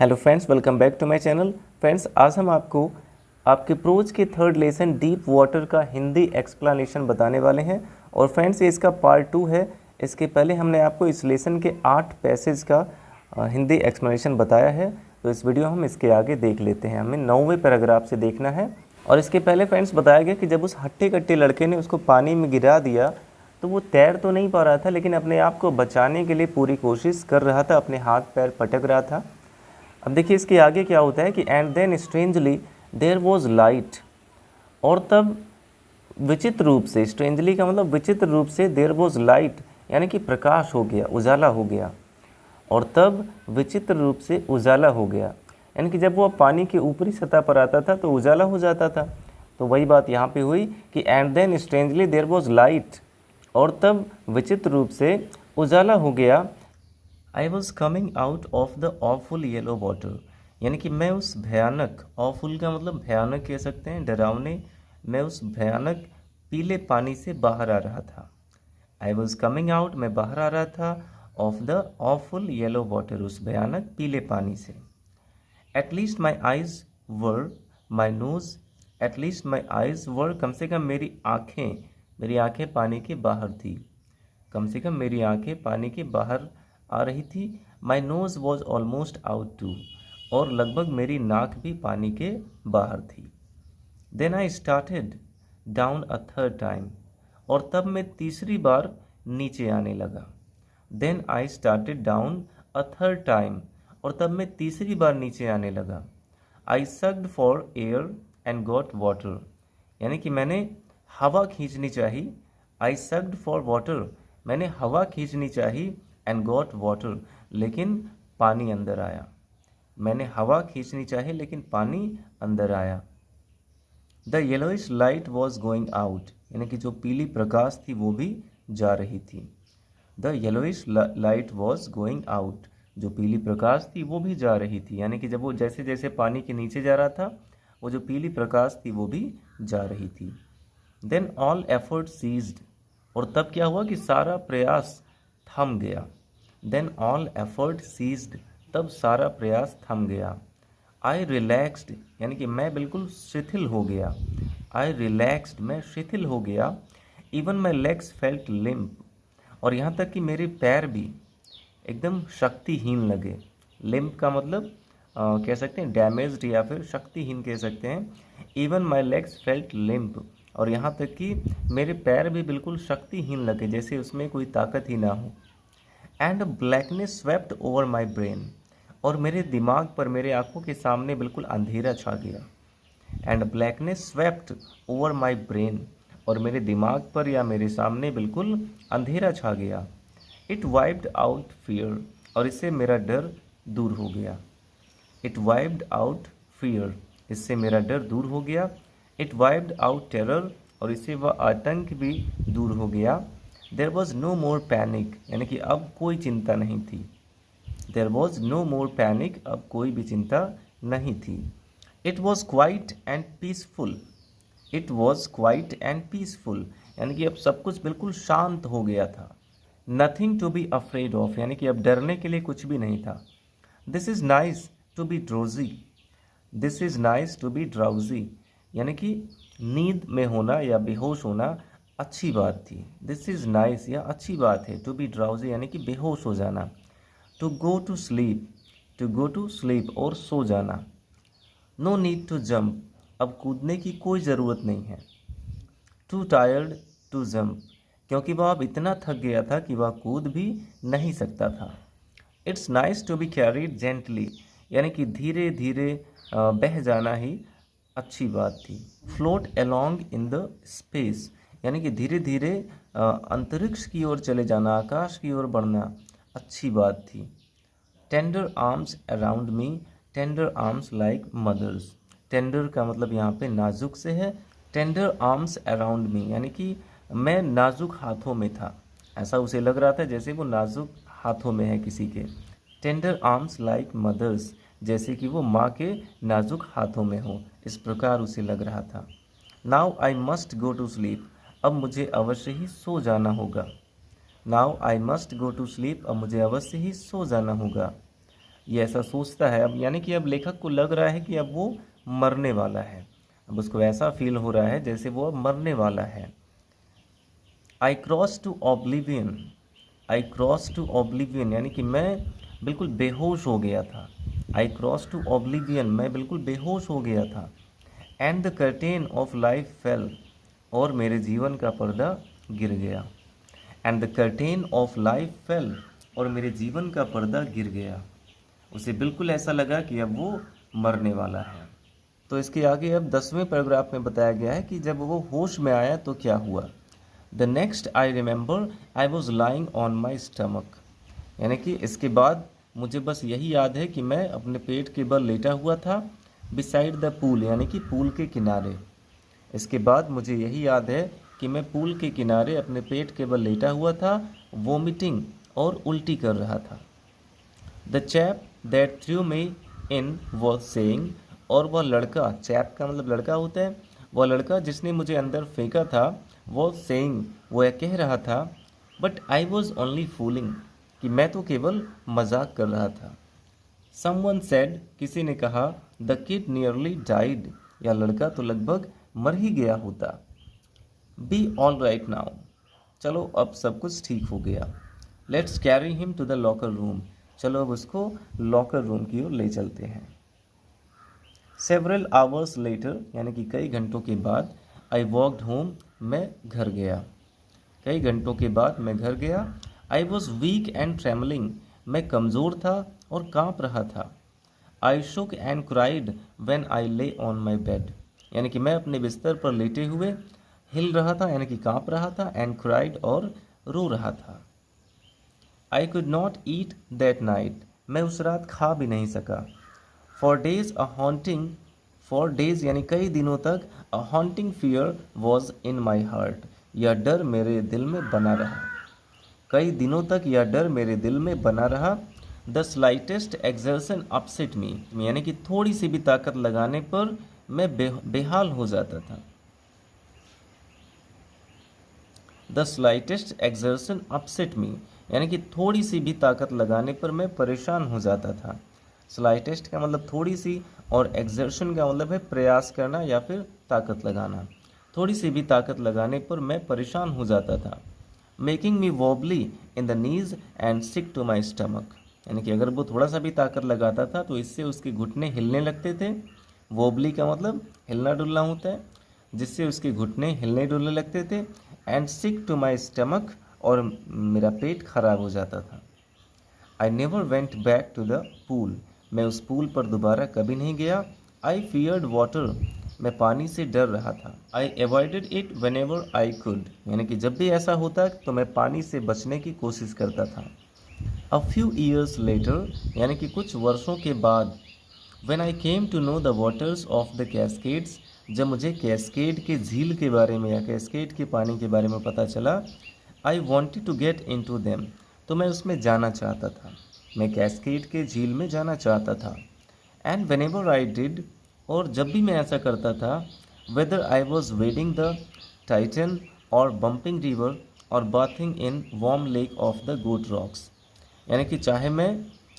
Hello friends, welcome back to my channel. Friends, आज हम आपको आपके प्रोज के थर्ड लेसन डीप वाटर का हिंदी एक्सप्लेनेशन बताने वाले हैं। और फ्रेंड्स, ये इसका पार्ट 2 है। इसके पहले हमने आपको इस लेसन के 8 पैसेज का हिंदी एक्सप्लेनेशन बताया है। तो इस वीडियो हम इसके आगे देख लेते हैं। हमें 9वें पैराग्राफ से देखना है। और इसके पहले फ्रेंड्स बताया गया कि जब उस हट्टे कट्टे लड़के ने उसको पानी में गिरा दिया तो वो तैर तो नहीं पा रहा था, लेकिन अपने आप को बचाने के लिए पूरी कोशिश कर रहा था, अपने हाथ पैर पटक रहा था। अब देखिए इसके आगे क्या होता है कि and then strangely there was light, और तब विचित्र रूप से, स्ट्रेंजली का मतलब विचित्र रूप से, देयर वॉज लाइट यानी कि प्रकाश हो गया, उजाला हो गया। और तब विचित्र रूप से उजाला हो गया यानी कि जब वो पानी की ऊपरी सतह पर आता था तो उजाला हो जाता था। तो वही बात यहाँ पे हुई कि and then strangely there was light, और तब विचित्र रूप से उजाला हो गया। I was coming out of the awful yellow water, यानी कि मैं उस भयानक, ऑफुल का मतलब भयानक कह सकते हैं, डरावने, मैं उस भयानक पीले पानी से बाहर आ रहा था। आई वॉज कमिंग आउट, मैं बाहर आ रहा था, of the awful yellow water, उस भयानक पीले पानी से। At least my eyes were my nose, at least my eyes were, कम से कम मेरी आंखें पानी के बाहर थी, कम से कम मेरी आंखें पानी के बाहर आ रही थी। My nose was almost out too, और लगभग मेरी नाक भी पानी के बाहर थी। Then I started down a third time, और तब मैं तीसरी बार नीचे आने लगा। Then I started down a third time, और तब मैं तीसरी बार नीचे आने लगा। I sucked for air and got water, यानी कि मैंने हवा खींचनी चाहिए। आई सक्ड फॉर वाटर, मैंने हवा खींचनी चाहिए, एंड गॉट वाटर, लेकिन पानी अंदर आया। मैंने हवा खींचनी चाहिए लेकिन पानी अंदर आया। The yellowish light was going out, यानी कि जो पीली प्रकाश थी वो भी जा रही थी। The yellowish light was going out, जो पीली प्रकाश थी वो भी जा रही थी, यानी कि जब वो जैसे जैसे पानी के नीचे जा रहा था, वो जो पीली प्रकाश थी वो भी जा रही थी। देन ऑल एफर्ट सीज्ड, और तब क्या हुआ कि सारा प्रयास थम गया। देन ऑल एफर्ट सीज्ड, तब सारा प्रयास थम गया। आई रिलैक्स्ड, यानी कि मैं बिल्कुल शिथिल हो गया। आई रिलैक्स्ड, मैं शिथिल हो गया। Even my legs felt limp, और यहाँ तक कि मेरे पैर भी एकदम शक्तिहीन लगे। लिम्प का मतलब कह सकते हैं डैमेज्ड, या फिर शक्तिहीन कह सकते हैं। Even my legs felt limp, और यहाँ तक कि मेरे पैर भी बिल्कुल शक्तिहीन लगे, जैसे उसमें कोई ताकत ही ना हो। And blackness swept over my brain, और मेरे दिमाग पर, मेरे आंखों के सामने बिल्कुल अंधेरा छा गया। And blackness swept over my brain, और मेरे दिमाग पर या मेरे सामने बिल्कुल अंधेरा छा गया। इट वाइप्ड आउट फियर, और इससे मेरा डर दूर हो गया। इट वाइप्ड आउट फियर, इससे मेरा डर दूर हो गया। इट वाइप्ड आउट टेरर, और इससे वह आतंक भी दूर हो गया। There was no more panic, यानी कि अब कोई चिंता नहीं थी। There was no more panic, अब कोई भी चिंता नहीं थी। It was quiet and peaceful, it was quiet and peaceful, यानी कि अब सब कुछ बिल्कुल शांत हो गया था। Nothing to be afraid of, यानी कि अब डरने के लिए कुछ भी नहीं था। This is nice to be drowsy, this is nice to be drowsy, यानी कि नींद में होना या बेहोश होना अच्छी बात थी। दिस इज़ नाइस, यह अच्छी बात है। टू बी ड्राउजी यानी कि बेहोश हो जाना। To go to sleep, to go to sleep, और सो जाना। नो नीड टू जंप, अब कूदने की कोई ज़रूरत नहीं है। टू टायर्ड टू जंप, क्योंकि वह अब इतना थक गया था कि वह कूद भी नहीं सकता था। It's nice to be carried gently, यानी कि धीरे धीरे बह जाना ही अच्छी बात थी। Float along in the space, यानी कि धीरे धीरे अंतरिक्ष की ओर चले जाना, आकाश की ओर बढ़ना अच्छी बात थी। Tender arms around me, tender arms like mother's, tender का मतलब यहाँ पे नाजुक से है। टेंडर आर्म्स अराउंड मी, यानी कि मैं नाजुक हाथों में था, ऐसा उसे लग रहा था जैसे वो नाजुक हाथों में है किसी के। टेंडर आर्म्स लाइक मदर्स, जैसे कि वो माँ के नाजुक हाथों में हो, इस प्रकार उसे लग रहा था। Now I must go to sleep, अब मुझे अवश्य ही सो जाना होगा। Now I must go to sleep, अब मुझे अवश्य ही सो जाना होगा। ये ऐसा सोचता है अब, यानी कि अब लेखक को लग रहा है कि अब वो मरने वाला है। अब उसको ऐसा फील हो रहा है जैसे वो अब मरने वाला है। I cross to oblivion, I cross to oblivion, यानी कि मैं बिल्कुल बेहोश हो गया था। आई क्रॉस टू ऑब्लिवियन, मैं बिल्कुल बेहोश हो गया था। And the curtain of life fail, और मेरे जीवन का पर्दा गिर गया। And the curtain of life fail, और मेरे जीवन का पर्दा गिर गया। उसे बिल्कुल ऐसा लगा कि अब वो मरने वाला है। तो इसके आगे अब 10वें पैराग्राफ में बताया गया है कि जब वो होश में आया तो क्या हुआ। The next I remember I was lying on my stomach, यानी कि इसके बाद मुझे बस यही याद है कि मैं अपने पेट के बल लेटा हुआ था। बिसाइड द पूल, यानी कि पूल के किनारे। इसके बाद मुझे यही याद है कि मैं पूल के किनारे अपने पेट के बल लेटा हुआ था, वोमिटिंग, और उल्टी कर रहा था। The chap that through me in was saying, और वह लड़का, चैप का मतलब लड़का होता है, वह लड़का जिसने मुझे अंदर फेंका था, वॉज सेइंग, वो कह रहा था, but I was only fooling, कि मैं तो केवल मजाक कर रहा था। समवन सेड, किसी ने कहा, द किड नियरली डाइड, या लड़का तो लगभग मर ही गया होता। बी ऑल राइट नाउ, चलो अब सब कुछ ठीक हो गया। Let's carry him to the locker room, चलो अब उसको लॉकर रूम की ओर ले चलते हैं। सेवरल आवर्स लेटर, यानी कि कई घंटों के बाद, आई वॉकड होम, मैं घर गया। कई घंटों के बाद मैं घर गया। I was weak and trembling, मैं कमज़ोर था और काँप रहा था। आई शुक एंड क्राइड व्हेन आई ले ऑन माई बेड, यानी कि मैं अपने बिस्तर पर लेटे हुए हिल रहा था, यानी कि काँप रहा था, एंड क्राइड, और रो रहा था। I could not eat that night, मैं उस रात खा भी नहीं सका। For days a haunting, for days यानी कई दिनों तक, a haunting fear was in my heart, यह डर मेरे दिल में बना रहा। कई दिनों तक यह डर मेरे दिल में बना रहा। द स्लाइटेस्ट एक्सर्शन अपसेट मी, यानी कि थोड़ी सी भी ताकत लगाने पर मैं बेहाल हो जाता था। द स्लाइटेस्ट एक्सर्शन अपसेट मी, यानी कि थोड़ी सी भी ताकत लगाने पर मैं परेशान हो जाता था। स्लाइटेस्ट का मतलब थोड़ी सी, और एक्सर्शन का मतलब है प्रयास करना या फिर ताकत लगाना। थोड़ी सी भी ताकत लगाने पर मैं परेशान हो जाता था। Making me wobbly in the knees and sick to my stomach, यानी कि अगर वो थोड़ा सा भी ताकत लगाता था तो इससे उसके घुटने हिलने लगते थे। वॉबली का मतलब हिलना डुलना होता है, जिससे उसके घुटने हिलने डुलने लगते थे। And sick to my stomach, और मेरा पेट खराब हो जाता था। I never went back to the pool, मैं उस पूल पर दोबारा कभी नहीं गया। आई फियर्ड वाटर, मैं पानी से डर रहा था। I avoided it whenever I could, यानी कि जब भी ऐसा होता तो मैं पानी से बचने की कोशिश करता था। अ फ्यू ईयर्स लेटर, यानी कि कुछ वर्षों के बाद, when I came to know the waters of the Cascades, जब मुझे कैस्केड के झील के बारे में या कैस्केड के पानी के बारे में पता चला। I wanted to get in to them, तो मैं उसमें जाना चाहता था, मैं कैस्केड के झील में जाना चाहता था। And whenever I did, और जब भी मैं ऐसा करता था, whether I was wading the Titan और बम्पिंग रिवर और bathing in warm lake of the goat rocks, यानी कि चाहे मैं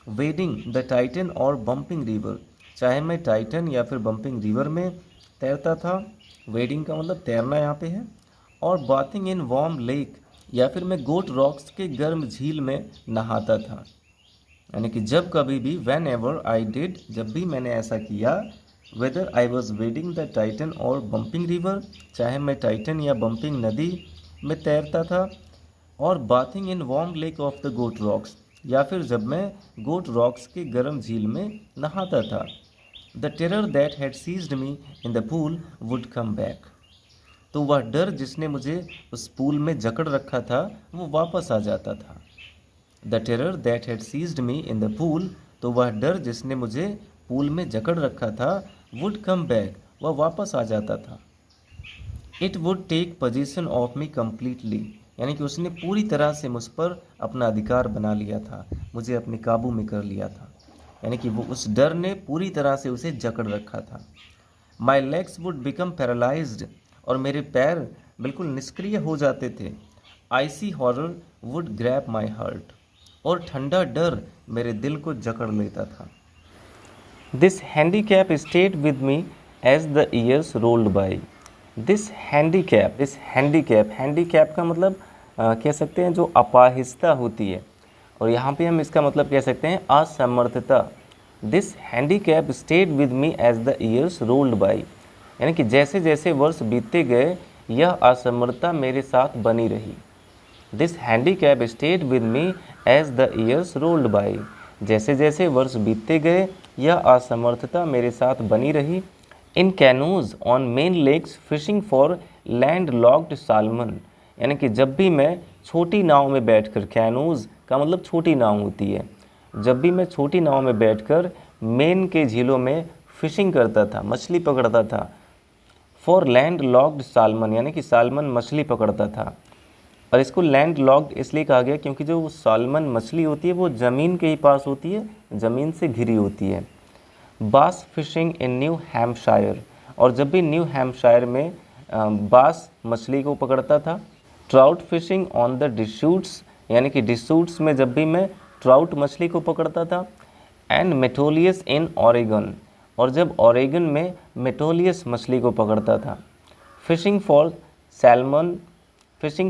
वेडिंग द टाइटन और बम्पिंग रिवर, चाहे मैं टाइटन या फिर बम्पिंग रिवर में तैरता था, वेडिंग का मतलब तैरना यहाँ पे है, और बाथिंग इन वार्म लेक, या फिर मैं गोट रॉक्स के गर्म झील में नहाता था। यानी कि जब कभी भी, वैन एवर आई डिड, जब भी मैंने ऐसा किया, weather I was wading the Titan और बम्पिंग रिवर, चाहे मैं टाइटन या बम्पिंग नदी में तैरता था, और bathing in warm lake of the goat Rocks, या फिर जब मैं गोट रॉक्स के गर्म झील में नहाता था। The terror that had seized me in the pool would come back, तो वह डर जिसने मुझे उस पूल में जकड़ रखा था वो वापस आ जाता था। The terror that had seized me in the pool, तो वह डर जिसने मुझे पूल में जकड़ रखा था, वुड कम बैक, वह वापस आ जाता था। It would take possession of me completely, यानी कि उसने पूरी तरह से मुझ पर अपना अधिकार बना लिया था, मुझे अपने काबू में कर लिया था, यानी कि वो उस डर ने पूरी तरह से उसे जकड़ रखा था। My legs would become paralysed, और मेरे पैर बिल्कुल निष्क्रिय हो जाते थे। Icy horror would grab my heart, और ठंडा डर मेरे दिल को जकड़ लेता था। This handicap stayed with me as the years rolled by. This handicap का मतलब कह सकते हैं जो अपाहिजता होती है, और यहाँ पे हम इसका मतलब कह सकते हैं असमर्थता। This handicap stayed with me as the years rolled by, यानी कि जैसे जैसे वर्ष बीतते गए यह असमर्थता मेरे साथ बनी रही। This handicap stayed with me as the years rolled by, जैसे जैसे वर्ष बीतते गए यह असमर्थता मेरे साथ बनी रही। In canoes on Maine lakes fishing for landlocked salmon, यानी कि जब भी मैं छोटी नाव में बैठकर, कैनूज का मतलब छोटी नाव होती है, जब भी मैं छोटी नाव में बैठकर मेन के झीलों में फिशिंग करता था, मछली पकड़ता था, फॉर लैंड लॉक्ड सालमन, यानी कि सालमन मछली पकड़ता था। और इसको लैंड लॉक्ड इसलिए कहा गया क्योंकि जो सालमन मछली होती है वो ज़मीन के ही पास होती है, ज़मीन से घिरी होती है। बास फिशिंग इन न्यू हैम्पशायर, और जब भी न्यू हैम्पशायर में बास मछली को पकड़ता था। ट्राउट फिशिंग ऑन द डिशूट्स, यानी कि डिशूट्स में जब भी मैं ट्राउट मछली को पकड़ता था। एंड मेटोलियस इन ओरेगन, और जब ओरेगन में मेटोलियस मछली को पकड़ता था। Fishing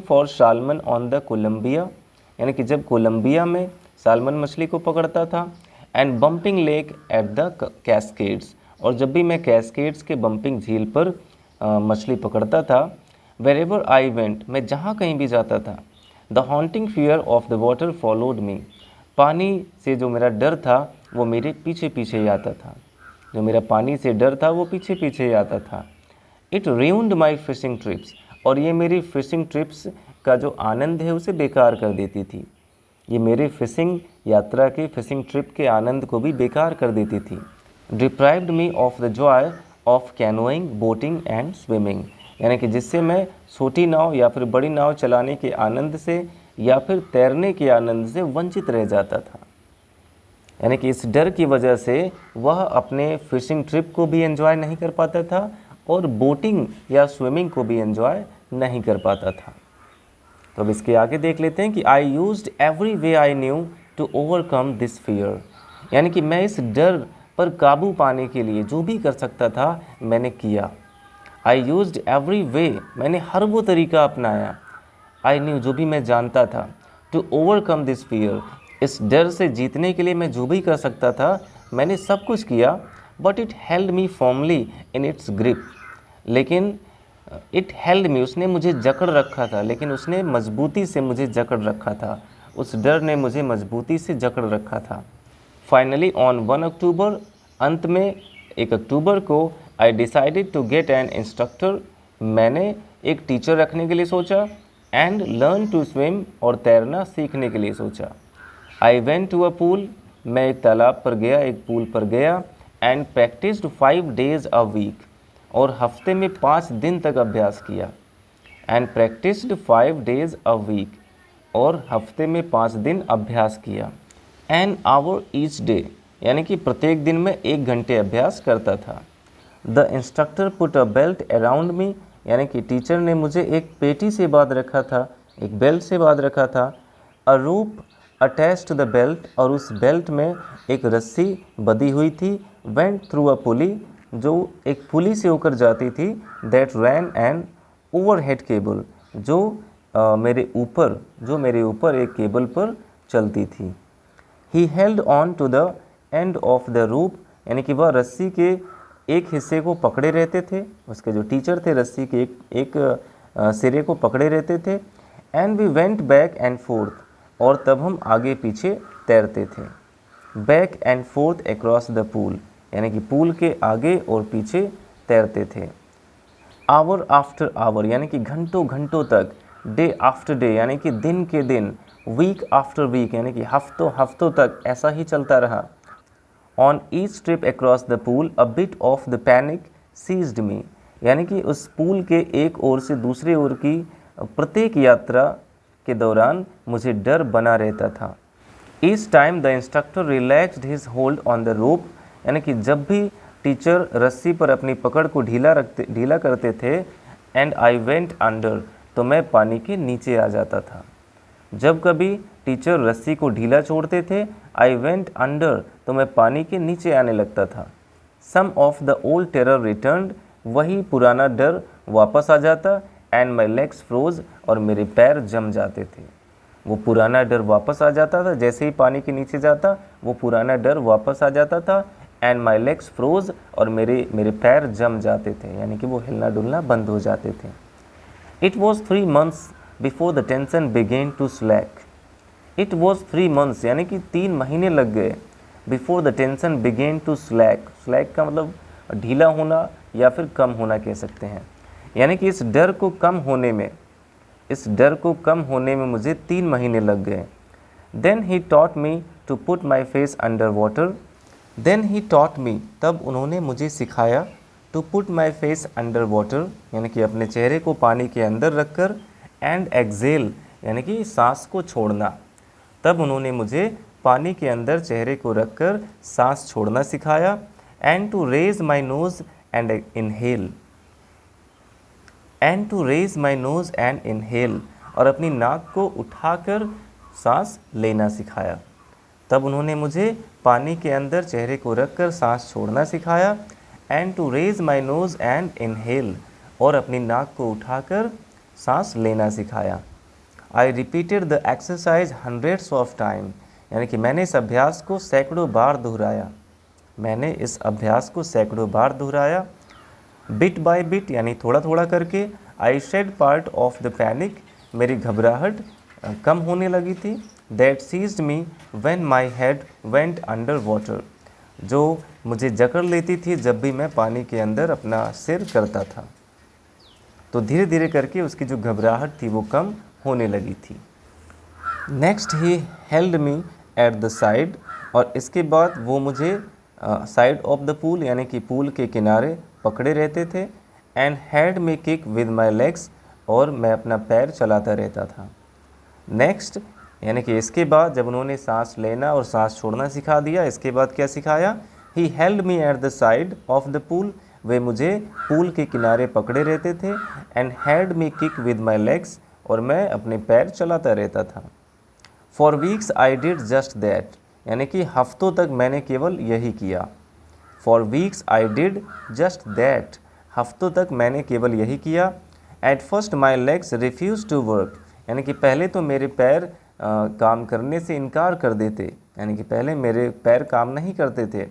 for salmon on the Columbia, यानी कि जब कोलंबिया में सालमन मछली को पकड़ता था। And bumping lake at the cascades, और जब भी मैं कैस्केड्स के बम्पिंग झील पर मछली पकड़ता था। वेरेवर आई वेंट, मैं जहाँ कहीं भी जाता था। The haunting fear of the water followed me, पानी से जो मेरा डर था वो मेरे पीछे पीछे ही आता था, जो मेरा पानी से डर था वो पीछे पीछे ही आता था। It ruined my fishing trips, और ये मेरी फिशिंग ट्रिप्स का जो आनंद है उसे बेकार कर देती थी। ये मेरे फिशिंग यात्रा के, फिशिंग ट्रिप के आनंद को भी बेकार कर देती थी। Deprived me of the Joy of canoeing, boating and swimming, यानी कि जिससे मैं छोटी नाव या फिर बड़ी नाव चलाने के आनंद से या फिर तैरने के आनंद से वंचित रह जाता था। यानी कि इस डर की वजह से वह अपने फिशिंग ट्रिप को भी एंजॉय नहीं कर पाता था और बोटिंग या स्विमिंग को भी एंजॉय नहीं कर पाता था। तो अब इसके आगे देख लेते हैं कि I used every way I knew to overcome this fear, यानी कि मैं इस डर पर काबू पाने के लिए जो भी कर सकता था मैंने किया। आई यूज्ड एवरी वे, मैंने हर वो तरीका अपनाया। आई न्यू, जो भी मैं जानता था। टू ओवरकम दिस फियर, इस डर से जीतने के लिए मैं जो भी कर सकता था मैंने सब कुछ किया। But it held me formally in its grip, लेकिन इट हेल्ड मी, उसने मुझे जकड़ रखा था, लेकिन उसने मजबूती से मुझे जकड़ रखा था, उस डर ने मुझे मजबूती से जकड़ रखा था। फाइनली ऑन 1 अक्टूबर, अंत में 1 अक्टूबर को, I decided to get an instructor, मैंने एक टीचर रखने के लिए सोचा। एंड लर्न टू स्विम, और तैरना सीखने के लिए सोचा। I went to a pool, मैं एक तालाब पर गया, एक पूल पर गया। And practised 5 days a week, और हफ्ते में 5 दिन तक अभ्यास किया। And practised 5 days a week, और हफ्ते में 5 दिन अभ्यास किया। एन आवर ईच डे, यानी कि प्रत्येक दिन में 1 घंटे अभ्यास करता था। The instructor put a belt around me, यानी कि टीचर ने मुझे एक पेटी से बांध रखा था, एक बेल्ट से बांध रखा था। अ रूप अटैच्ड टू द बेल्ट, और उस बेल्ट में एक रस्सी बंधी हुई थी। वेंट थ्रू अ पुली, जो एक पुली से होकर जाती थी। That ran an overhead cable, जो मेरे ऊपर एक केबल पर चलती थी। He held on to the end of the rope, यानी कि वह रस्सी के एक हिस्से को पकड़े रहते थे, उसके जो टीचर थे रस्सी के एक सिरे को पकड़े रहते थे। And we went back and forth, और तब हम आगे पीछे तैरते थे। Back and forth across the pool, यानी कि पूल के आगे और पीछे तैरते थे। आवर आफ्टर आवर, यानी कि घंटों घंटों तक। डे आफ्टर डे, यानी कि दिन के दिन। वीक आफ्टर वीक, यानी कि हफ्तों हफ्तों तक ऐसा ही चलता रहा। On each trip across the pool a bit of the panic seized me, यानी कि उस पूल के एक ओर से दूसरे ओर की प्रत्येक यात्रा के दौरान मुझे डर बना रहता था। Each time the instructor relaxed his hold on the rope, यानी कि जब भी टीचर रस्सी पर अपनी पकड़ को ढीला करते थे। एंड आई वेंट अंडर, तो मैं पानी के नीचे आ जाता था। जब कभी टीचर रस्सी को ढीला छोड़ते थे, आई वेंट अंडर, तो मैं पानी के नीचे आने लगता था। Some of the old terror returned, वही पुराना डर वापस आ जाता। एंड माई लेग्स फ्रोज, और मेरे पैर जम जाते थे। वो पुराना डर वापस आ जाता था, जैसे ही पानी के नीचे जाता वो पुराना डर वापस आ जाता था। एंड माई लेग्स फ्रोज, और मेरे पैर जम जाते थे, यानी कि वो हिलना डुलना बंद हो जाते थे। It was 3 months before the tension began to slack. It was 3 months, यानी कि 3 महीने लग गए। Before the tension began to slack, slack का मतलब ढीला होना या फिर कम होना कह सकते हैं। यानी कि इस डर को कम होने में मुझे 3 महीने लग गए। Then he taught me to put my face under water. Then he taught me, तब उन्होंने मुझे सिखाया, to put my face under water, यानी कि अपने चेहरे को पानी के अंदर रखकर, एंड एक्सेल, यानी कि सांस को छोड़ना। तब उन्होंने मुझे पानी के अंदर चेहरे को रखकर सांस छोड़ना सिखाया। And to raise my nose and inhale, and to raise my nose and inhale, और अपनी नाक को उठाकर सांस लेना सिखाया। तब उन्होंने मुझे पानी के अंदर चेहरे को रखकर सांस छोड़ना सिखाया। And to raise my nose and inhale, और अपनी नाक को उठाकर सांस लेना सिखाया। I repeated the exercise hundreds of time, यानी कि मैंने इस अभ्यास को सैकड़ों बार दोहराया। बिट बाय बिट, यानी थोड़ा थोड़ा करके। I shed part of the panic, मेरी घबराहट कम होने लगी थी। That seized me when my head went under water, जो मुझे जकड़ लेती थी जब भी मैं पानी के अंदर अपना सिर करता था। तो धीरे धीरे करके उसकी जो घबराहट थी वो कम होने लगी थी। Next he held me at the side, और इसके बाद वो मुझे साइड ऑफ द पूल, यानी कि पूल के किनारे पकड़े रहते थे। And had me kick with my legs, और मैं अपना पैर चलाता रहता था। नेक्स्ट, यानी कि इसके बाद जब उन्होंने सांस लेना और सांस छोड़ना सिखा दिया, इसके बाद क्या सिखाया? He held me at the side of the pool, वे मुझे पूल के किनारे पकड़े रहते थे। And had me kick with my legs, और मैं अपने पैर चलाता रहता था। For weeks I did just that, यानी कि हफ्तों तक मैंने केवल यही किया। For weeks I did just that, हफ्तों तक मैंने केवल यही किया। At first my legs refuse to work, यानी कि पहले तो मेरे पैर काम करने से इनकार कर देते, यानी कि पहले मेरे पैर काम नहीं करते थे।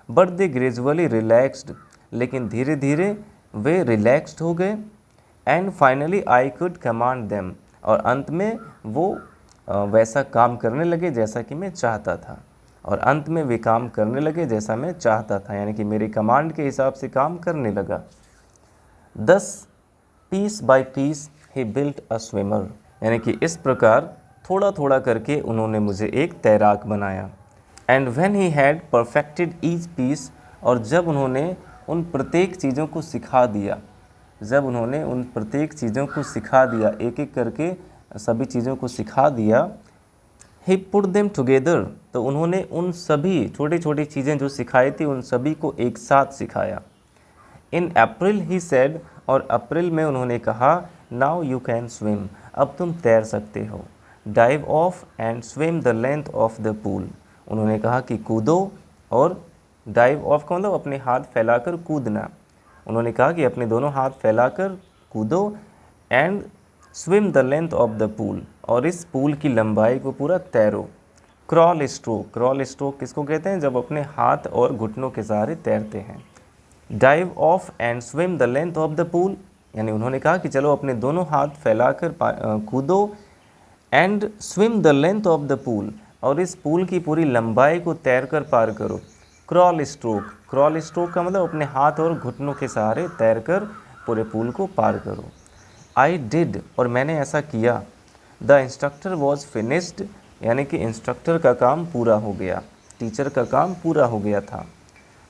बट दे ग्रेजुअली रिलैक्सड, लेकिन धीरे धीरे वे रिलैक्सड हो गए। And finally I could command them, और अंत में वो वैसा काम करने लगे जैसा कि मैं चाहता था, और अंत में वे काम करने लगे जैसा मैं चाहता था, यानी कि मेरी कमांड के हिसाब से काम करने लगा। Thus piece by piece he built a swimmer, यानी कि इस प्रकार थोड़ा थोड़ा करके उन्होंने मुझे एक तैराक बनाया। And when he had perfected each piece, और जब उन्होंने उन प्रत्येक चीज़ों को सिखा दिया, एक एक करके सभी चीज़ों को सिखा दिया। ही पुट देम टुगेदर, तो उन्होंने उन सभी छोटी छोटी चीज़ें जो सिखाई थी उन सभी को एक साथ सिखाया। इन अप्रैल ही सेड, और अप्रैल में उन्होंने कहा, नाउ यू कैन स्विम, अब तुम तैर सकते हो। Dive of and swim the length of the pool, उन्होंने कहा कि कूदो, और डाइव ऑफ का मतलब अपने हाथ फैलाकर कूदना। उन्होंने कहा कि अपने दोनों हाथ फैलाकर कूदो। And swim the length of the pool, और इस पूल की लंबाई को पूरा तैरो। क्रॉल स्ट्रोक किसको कहते हैं? जब अपने हाथ और घुटनों के सहारे तैरते हैं। Dive of and swim the length of the pool, यानी उन्होंने कहा कि चलो अपने दोनों हाथ फैलाकर कूदो। And swim the length of the pool, और इस पूल की पूरी लंबाई को तैरकर पार करो। क्रॉल स्ट्रोक का मतलब अपने हाथ और घुटनों के सहारे तैरकर पूरे पूल को पार करो। आई डिड, और मैंने ऐसा किया। द इंस्ट्रक्टर वॉज फिनिश्ड, यानी कि इंस्ट्रक्टर का काम पूरा हो गया, टीचर का काम पूरा हो गया था।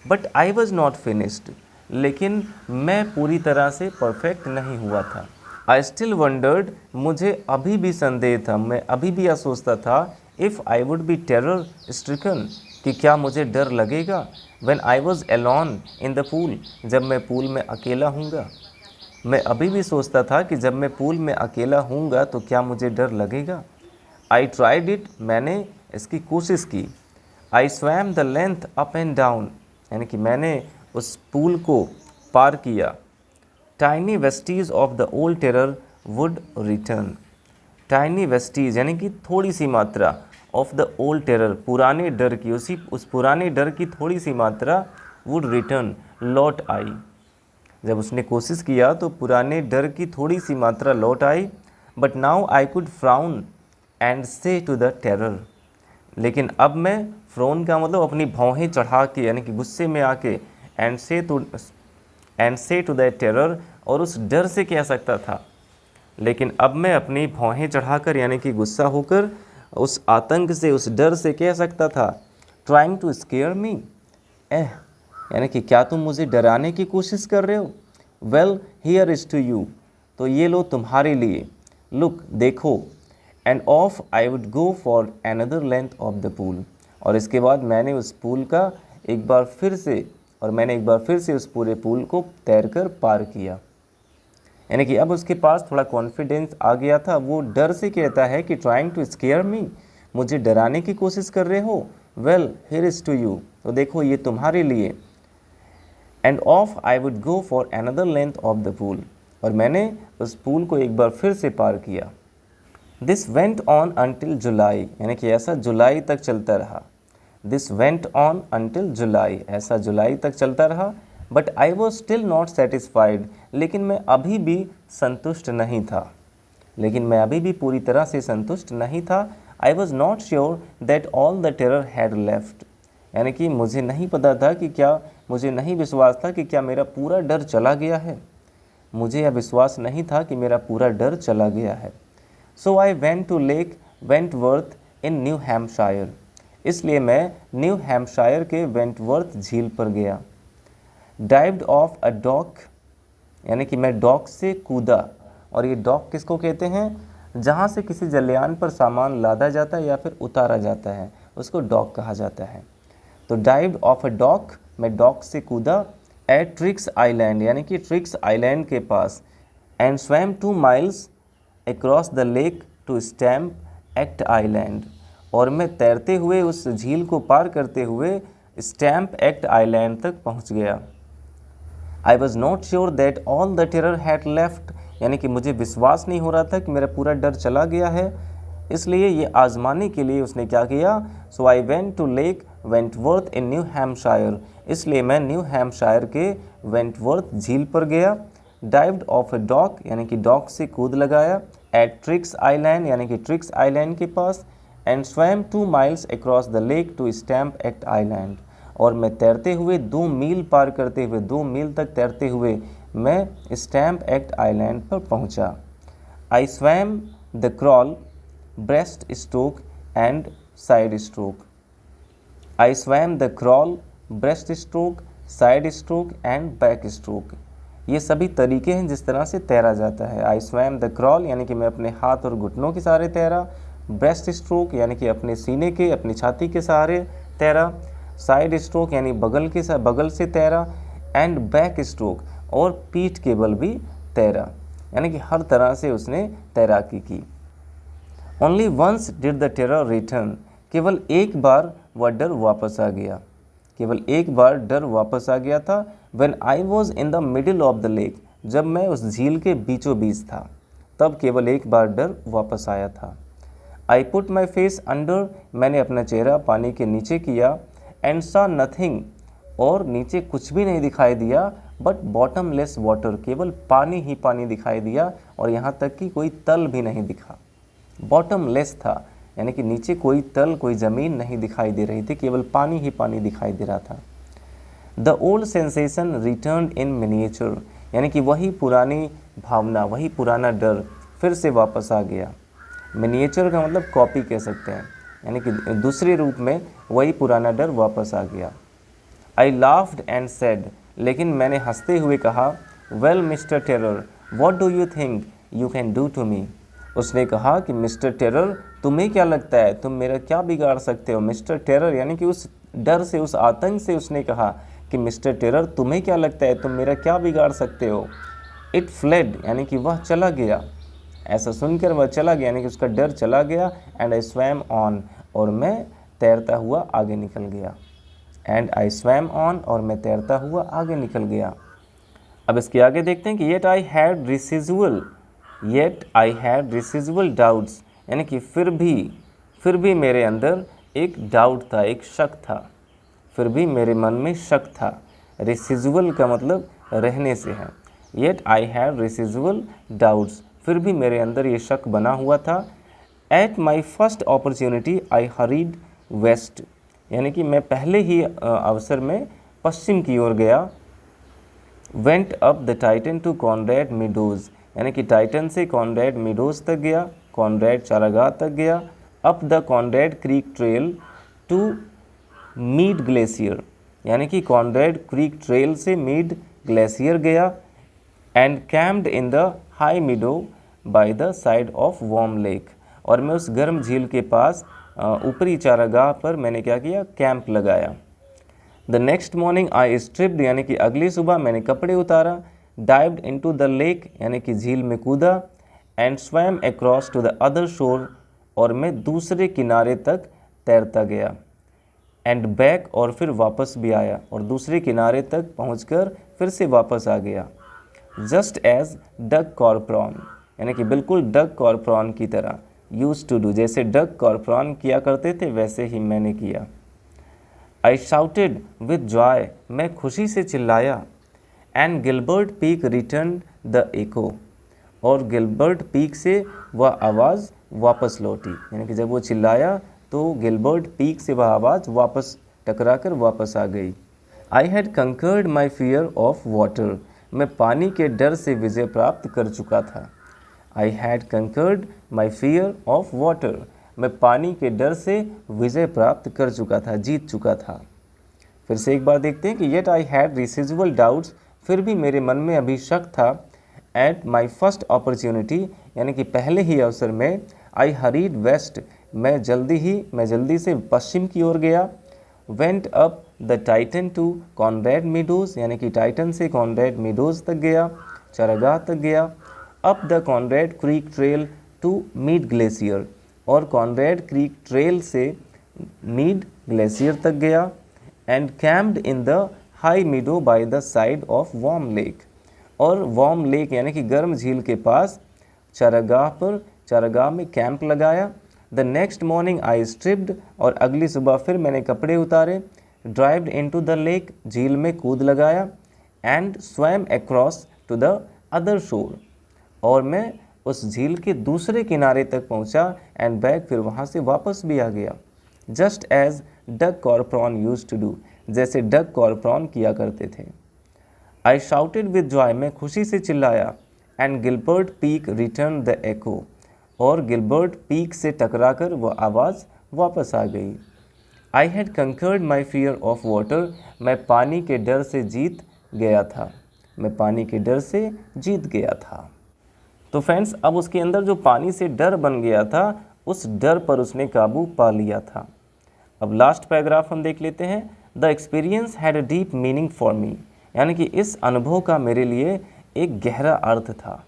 But I was not finished, लेकिन मैं पूरी तरह से परफेक्ट नहीं हुआ था। आई स्टिल वंडर्ड, मुझे अभी भी संदेह था, मैं अभी भी यह सोचता था, if I would be terror stricken, कि क्या मुझे डर लगेगा। When I was alone in the pool, जब मैं पूल में अकेला हूँगा। मैं अभी भी सोचता था कि जब मैं पूल में अकेला हूँगा तो क्या मुझे डर लगेगा। आई ट्राइड इट, मैंने इसकी कोशिश की। आई swum the length up and down, यानी कि मैंने उस पुल को पार किया। Tiny Vestige of the old terror would return, tiny Vestige यानी कि थोड़ी सी मात्रा, ऑफ द ओल्ड टेरर पुराने डर की, उस पुराने डर की थोड़ी सी मात्रा, वुड रिटर्न लौट आई। जब उसने कोशिश किया तो पुराने डर की थोड़ी सी मात्रा लौट आई। But now I could frown and say to the terror, लेकिन अब मैं, फ्राउन का मतलब अपनी भौहें चढ़ा के यानी कि गुस्से में आके, and say to the terror, और उस डर से कह सकता था। लेकिन अब मैं अपनी भौहें चढ़ाकर यानी कि गुस्सा होकर उस आतंक से, उस डर से कह सकता था, ट्राइंग टू स्केयर मी, यानी कि क्या तुम मुझे डराने की कोशिश कर रहे हो। Well here is to you, तो ये लो तुम्हारे लिए। लुक, देखो। And off I would go for another length of the pool, और इसके बाद मैंने उस पूल का एक बार फिर से उस पूरे पूल को तैरकर पार किया। यानी कि अब उसके पास थोड़ा कॉन्फिडेंस आ गया था। वो डर से कहता है कि ट्राइंग टू स्केयर मी, मुझे डराने की कोशिश कर रहे हो। Well here is to you, तो देखो ये तुम्हारे लिए। And off I would go for another length of the pool, और मैंने उस पूल को एक बार फिर से पार किया। दिस वेंट ऑन अंटिल जुलाई, यानी कि ऐसा जुलाई तक चलता रहा। दिस वेंट ऑन अंटिल जुलाई, ऐसा जुलाई तक चलता रहा। But I was still not satisfied, लेकिन मैं अभी भी संतुष्ट नहीं था, पूरी तरह से संतुष्ट नहीं था। I was not sure that all the terror had left, यानी कि मुझे नहीं पता था कि क्या, मुझे नहीं विश्वास था कि क्या मेरा पूरा डर चला गया है। मुझे यह विश्वास नहीं था कि मेरा पूरा डर चला गया है। So I went to Lake Wentworth in New Hampshire, इसलिए मैं न्यू हैम्पशायर के वेंटवर्थ झील पर गया। डाइव्ड ऑफ अ डॉक, यानी कि मैं डॉक से कूदा, और ये डॉक किसको कहते हैं, जहाँ से किसी जलयान पर सामान लादा जाता है या फिर उतारा जाता है, उसको डॉक कहा जाता है। तो डाइव्ड ऑफ अ डॉक, मैं डॉक से कूदा। एट ट्रिक्स आइलैंड, यानी कि ट्रिक्स आइलैंड के पास। And swam 2 miles across the lake to Stamp Act Island, और मैं तैरते हुए उस झील को पार करते हुए स्टैम्प एक्ट आइलैंड तक पहुंच गया। I was not sure that all the terror had left, यानी कि मुझे विश्वास नहीं हो रहा था कि मेरा पूरा डर चला गया है, इसलिए ये आजमाने के लिए उसने क्या किया। So I went to Lake Wentworth in New Hampshire, इसलिए मैं न्यू हैम्पशायर के वेंटवर्थ झील पर गया। डाइव्ड ऑफ अ डॉक, यानी कि डॉक से कूद लगाया। एट ट्रिक्स आइलैंड, यानी कि ट्रिक्स आइलैंड के पास। And swam 2 miles across the lake to Stamp Act Island, और मैं तैरते हुए 2 मील पार करते हुए, 2 मील तक तैरते हुए मैं स्टैम्प एक्ट आइलैंड पर पहुंचा। आई swum the crawl, breast stroke and side stroke. I swum the crawl, breast stroke, side stroke and back stroke, ये सभी तरीके हैं जिस तरह से तैरा जाता है। आई स्वैम द क्रॉल, यानी कि मैं अपने हाथ और घुटनों के सहारे तैरा। ब्रेस्ट स्ट्रोक, यानी कि अपने सीने के, अपनी छाती के सहारे तैरा। साइड स्ट्रोक, यानी बगल से तैरा। एंड बैक स्ट्रोक, और पीठ के बल भी तैरा, यानी कि हर तरह से उसने तैराकी की। Only once did the terror return, केवल एक बार वह डर वापस आ गया, केवल एक बार डर वापस आ गया था। When I was in the middle of the lake, जब मैं उस झील के बीचों बीच था, तब केवल एक बार डर वापस आया था। I put my face under, मैंने अपना चेहरा पानी के नीचे किया। एंड सा नथिंग, और नीचे कुछ भी नहीं दिखाई दिया। बट बॉटमलेस वाटर, केवल पानी ही पानी दिखाई दिया, और यहाँ तक कि कोई तल भी नहीं दिखा। बॉटमलेस था, यानी कि नीचे कोई तल, कोई ज़मीन नहीं दिखाई दे रही थी, केवल पानी ही पानी दिखाई दे रहा था। The old sensation return in miniature, यानी कि वही पुरानी भावना, वही पुराना डर फिर से वापस आ गया। मिनिएचर का मतलब कॉपी कह सकते हैं, यानी कि दूसरे रूप में वही पुराना डर वापस आ गया। आई लाफ्ड एंड सेड, लेकिन मैंने हंसते हुए कहा, well mister Terror, what do you think you can do to me. उसने कहा कि मिस्टर टेरर, तुम्हें क्या लगता है, तुम मेरा क्या बिगाड़ सकते हो। मिस्टर टेरर, यानी कि उस डर से, उस आतंक से उसने कहा कि मिस्टर टेरर, तुम्हें क्या लगता है, तुम मेरा क्या बिगाड़ सकते हो। इट फ्लेड, यानी कि वह चला गया। ऐसा सुनकर वह चला गया, यानी कि उसका डर चला गया। एंड आई स्वैम ऑन, और मैं तैरता हुआ आगे निकल गया। एंड आई स्वैम ऑन, और मैं तैरता हुआ आगे निकल गया। अब इसके आगे देखते हैं कि येट आई हैड रिसिजुअल डाउट्स, यानी कि फिर भी मेरे अंदर एक डाउट था, एक शक था। फिर भी मेरे मन में शक था। रिसिजुअल का मतलब रहने से है। Yet I have residual doubts, फिर भी मेरे अंदर ये शक बना हुआ था। At my first opportunity I hurried west, यानी कि मैं पहले ही अवसर में पश्चिम की ओर गया। Went up the Tieton to Conrad Meadows, यानी कि टाइटन से कॉनरेड मीडोज तक गया, कॉनरेड चारागाह तक गया। Up the Conrad Creek trail to Meade Glacier, यानी कि कॉनरेड क्रीक ट्रेल से मीड ग्लेशियर गया। And camped in the high meadow by the side of Warm Lake, और मैं उस गर्म झील के पास ऊपरी चारागाह पर मैंने क्या किया, कैंप लगाया। The next morning I stripped, यानी कि अगली सुबह मैंने कपड़े उतारा। डाइव्ड इनटू द लेक, यानी कि झील में कूदा। And swam across to the other shore, और मैं दूसरे किनारे तक तैरता गया। एंड बैक, और फिर वापस भी आया, और दूसरे किनारे तक पहुंचकर फिर से वापस आ गया। जस्ट एज डग कॉर्प्रॉन, यानी कि बिल्कुल डग कॉर्प्रॉन की तरह। यूज टू डू, जैसे डग कॉर्प्रॉन किया करते थे वैसे ही मैंने किया। आई शाउटेड विद जॉय, मैं खुशी से चिल्लाया। And Gilbert Peak return the echo, और गिलबर्ट पीक से वह आवाज़ वापस लौटी, यानी कि जब वो चिल्लाया तो गिलबर्ट पीक से वह आवाज़ वापस टकरा कर वापस आ गई। I had conquered my fear of water, मैं पानी के डर से विजय प्राप्त कर चुका था। I had conquered my fear of water, मैं पानी के डर से विजय प्राप्त कर चुका था, जीत चुका था। फिर से एक बार देखते हैं कि येट आई हैड रिसिजुअल डाउट्स, फिर भी मेरे मन में अभी शक था। एट माई फर्स्ट अपॉर्चुनिटी, यानी कि पहले ही अवसर में। आई हरीड वेस्ट, मैं जल्दी से पश्चिम की ओर गया। Went up the Tieton to Conrad Meadows, यानी कि टाइटन से कॉनरेड मीडोज तक गया, चारागाह तक गया। Up the Conrad Creek trail to Meade Glacier, और कॉनरेड क्रीक ट्रेल से मीड ग्लेशियर तक गया। And camped in the high meadow by the side of Warm Lake, और वार्म लेक यानी कि गर्म झील के पास चारागाह में कैंप लगाया। The next morning I stripped, और अगली सुबह फिर मैंने कपड़े उतारे। ड्राइव्ड इनटू द लेक, झील में कूद लगाया। And swam across to the other shore, और मैं उस झील के दूसरे किनारे तक पहुंचा। एंड बैक, फिर वहां से वापस भी आ गया। Just as Doug Corpron used to do, जैसे डग कॉर्प्रॉन किया करते थे। आई शाउटेड विद जॉय, मैं खुशी से चिल्लाया। And Gilbert Peak return the echo, और गिलबर्ट पीक से टकराकर वह आवाज़ वापस आ गई। I had conquered my fear of water, मैं पानी के डर से जीत गया था, मैं पानी के डर से जीत गया था। तो फ्रेंड्स, अब उसके अंदर जो पानी से डर बन गया था, उस डर पर उसने काबू पा लिया था। अब लास्ट पैराग्राफ हम देख लेते हैं। The experience had a deep meaning for मी, यानी कि इस अनुभव का मेरे लिए एक गहरा अर्थ था।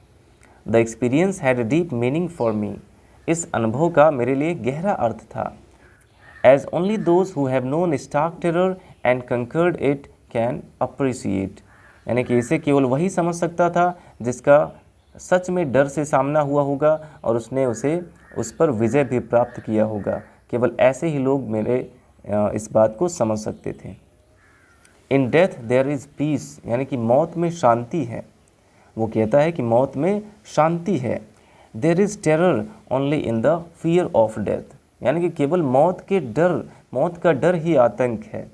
The experience had a deep meaning for me, इस अनुभव का मेरे लिए गहरा अर्थ था। As only those who have known stark terror and conquered it can appreciate, यानी कि इसे केवल वही समझ सकता था जिसका सच में डर से सामना हुआ होगा और उसने उस पर विजय भी प्राप्त किया होगा। केवल ऐसे ही लोग मेरे इस बात को समझ सकते थे। In death there is peace, यानी कि मौत में शांति है। वो कहता है कि मौत में शांति है। There is terror only in the fear of death, यानी कि केवल मौत का डर ही आतंक है।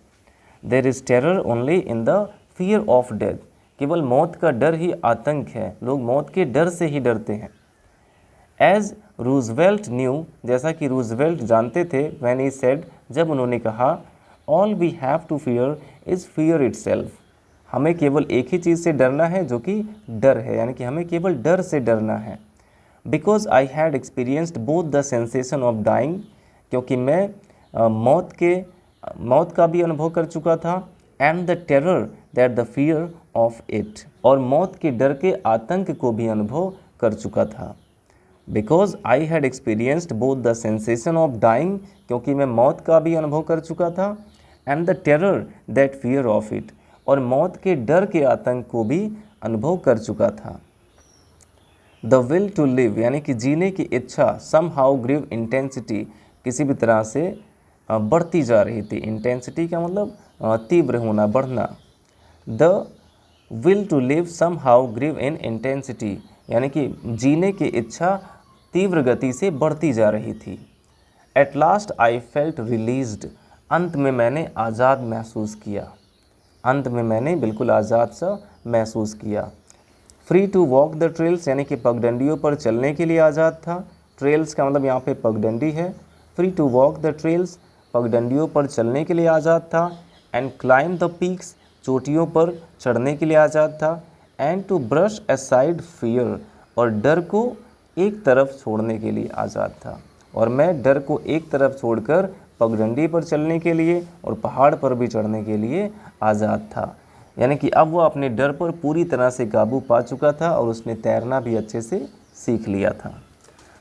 There is terror only in the fear of death, केवल मौत का डर ही आतंक है। लोग मौत के डर से ही डरते हैं। एज रूजवेल्ट न्यू, जैसा कि रूजवेल्ट जानते थे। व्हेन ही सेड, जब उन्होंने कहा, all we have to fear is fear itself, हमें केवल एक ही चीज़ से डरना है जो कि डर है, यानी कि हमें केवल डर से डरना है। Because I had experienced both the sensation of dying, क्योंकि मैं मौत का भी अनुभव कर चुका था। And the terror that the fear of it, और मौत के डर के आतंक को भी अनुभव कर चुका था। Because I had experienced both the sensation of dying, क्योंकि मैं मौत का भी अनुभव कर चुका था, and the terror that fear of it, और मौत के डर के आतंक को भी अनुभव कर चुका था। द विल टू लिव यानी कि जीने की इच्छा सम हाउ ग्रीव इंटेंसिटी, किसी भी तरह से बढ़ती जा रही थी। इंटेंसिटी का मतलब तीव्र होना, बढ़ना। The will to live somehow grew in intensity, यानी कि जीने की इच्छा तीव्र गति से बढ़ती जा रही थी। At last I felt released, अंत में मैंने आज़ाद महसूस किया। अंत में मैंने बिल्कुल आज़ाद सा महसूस किया। Free to walk the trails, यानी कि पगडंडियों पर चलने के लिए आज़ाद था। ट्रेल्स का मतलब यहाँ पे पगडंडी है। Free to walk the trails, पगडंडियों पर चलने के लिए आज़ाद था। एंड क्लाइम द पीक्स, चोटियों पर चढ़ने के लिए आज़ाद था। And to brush aside fear, और डर को एक तरफ छोड़ने के लिए आज़ाद था। और मैं डर को एक तरफ छोड़कर पगडंडी पर चलने के लिए और पहाड़ पर भी चढ़ने के लिए आज़ाद था। यानी कि अब वो अपने डर पर पूरी तरह से काबू पा चुका था और उसने तैरना भी अच्छे से सीख लिया था।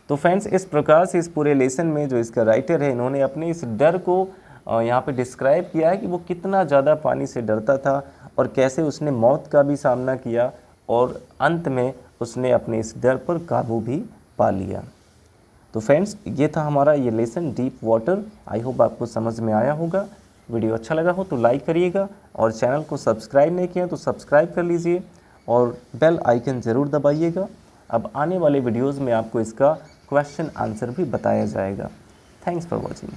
तो फ्रेंड्स, इस प्रकार से इस पूरे लेसन में जो इसका राइटर है, इन्होंने अपने इस डर को यहाँ पे डिस्क्राइब किया है कि वो कितना ज़्यादा पानी से डरता था और कैसे उसने मौत का भी सामना किया और अंत में उसने अपने इस डर पर काबू भी पा लिया। तो फ्रेंड्स, ये था हमारा ये lesson deep water. I hope आपको समझ में आया होगा। वीडियो अच्छा लगा हो तो लाइक करिएगा और चैनल को सब्सक्राइब नहीं किया तो सब्सक्राइब कर लीजिए और बेल आइकन ज़रूर दबाइएगा। अब आने वाले वीडियोज़ में आपको इसका क्वेश्चन आंसर भी बताया जाएगा। Thanks for watching.